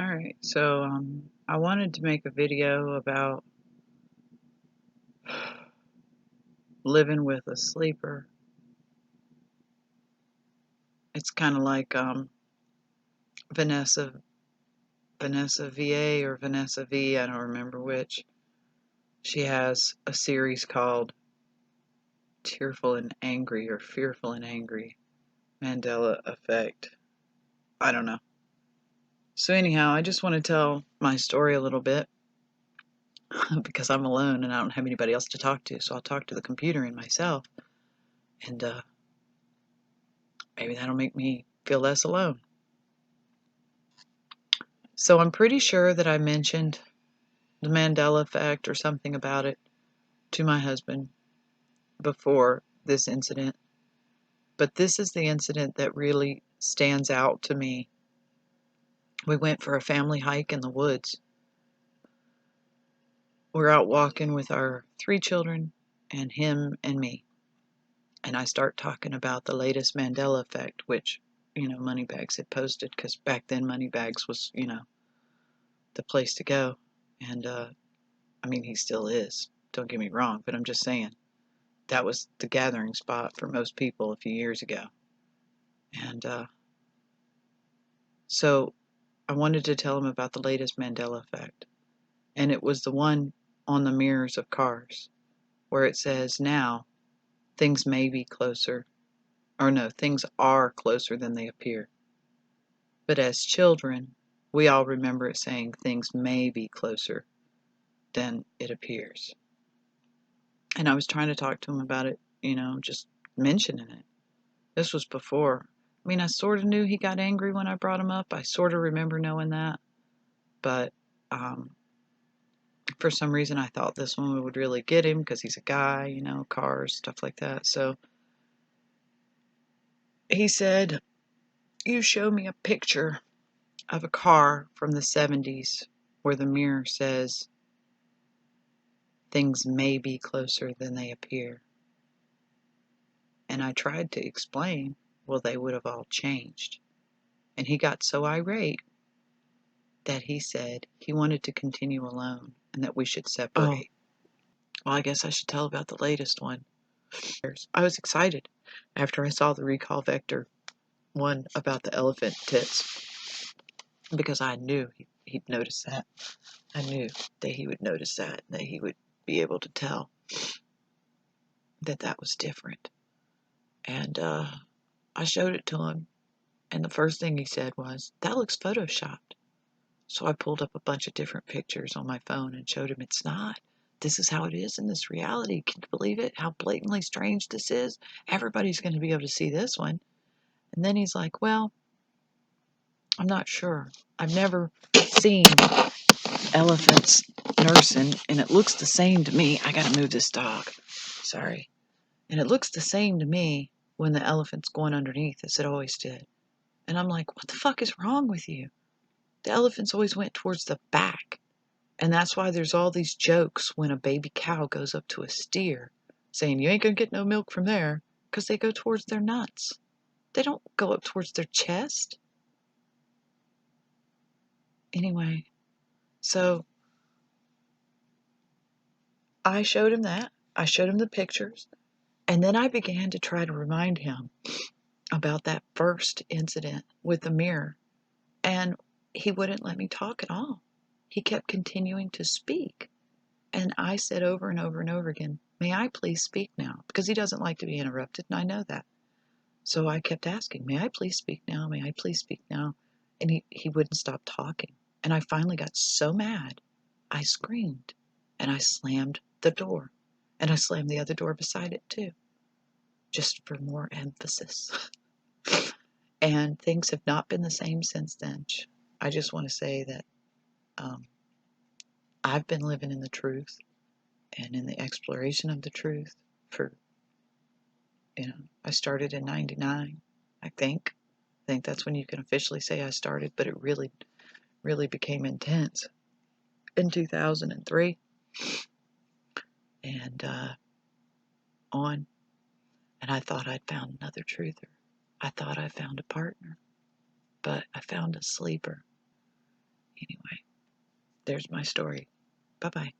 Alright, so, I wanted to make a video about living with a sleeper. It's kinda like, Vanessa Vanessa VA or Vanessa V, I don't remember which. She has a series called Tearful and Angry or Fearful and Angry, Mandela Effect. I don't know. So anyhow, I just wanna tell my story a little bit because I'm alone and I don't have anybody else to talk to, so I'll talk to the computer and myself, and, maybe that'll make me feel less alone. So I'm pretty sure that I mentioned the Mandela effect or something about it to my husband before this incident. But this is the incident that really stands out to me. We went for a family hike in the woods. We're out walking with our 3 children and him and me. And I start talking about the latest Mandela effect, which, Moneybags had posted because back then Moneybags was, the place to go. And, I mean, he still is. Don't get me wrong, but I'm just saying that was the gathering spot for most people a few years ago. And so I wanted to tell him about the latest Mandela effect. And it was the one on the mirrors of cars where it says, now things may be closer, or no, things are closer than they appear. But as children, we all remember it saying things may be closer than it appears. And I was trying to talk to him about it, just mentioning it. This was before. I mean, I sort of knew he got angry when I brought him up. I sort of remember knowing that. But for some reason, I thought this one would really get him because he's a guy, cars, stuff like that. So he said, you show me a picture of a car from the 70s where the mirror says things may be closer than they appear. And I tried to explain, well, they would have all changed. And he got so irate that he said he wanted to continue alone and that we should separate. Well, I guess I should tell about the latest one. I was excited after I saw the recall vector one about the elephant tits because I knew he'd notice that. I knew that he would notice that he would be able to tell that that was different. And I showed it to him, and the first thing he said was, that looks photoshopped. So I pulled up a bunch of different pictures on my phone and showed him it's not. This is how it is in this reality. Can you believe it? How blatantly strange this is? Everybody's going to be able to see this one. And then he's like, well, I'm not sure. I've never seen elephants nursing, and it looks the same to me. I got to move this dog. Sorry. And it looks the same to me when the elephant's going underneath as it always did. And I'm like, what the fuck is wrong with you? The elephants always went towards the back. And that's why there's all these jokes when a baby cow goes up to a steer saying, you ain't gonna get no milk from there, because they go towards their nuts. They don't go up towards their chest. Anyway, so I showed him that. I showed him the pictures. And then I began to try to remind him about that first incident with the mirror. And he wouldn't let me talk at all. He kept continuing to speak. And I said over and over and over again, may I please speak now? Because he doesn't like to be interrupted, and I know that. So I kept asking, may I please speak now? May I please speak now? And he wouldn't stop talking. And I finally got so mad, I screamed, and I slammed the door. And I slammed the other door beside it, too, just for more emphasis. And things have not been the same since then. I just want to say that I've been living in the truth and in the exploration of the truth for, I started in 99, I think. I think that's when you can officially say I started, but it really, really became intense in 2003 and on. And I thought I'd found another truther. I thought I found a partner, but I found a sleeper. Anyway, there's my story. Bye-bye.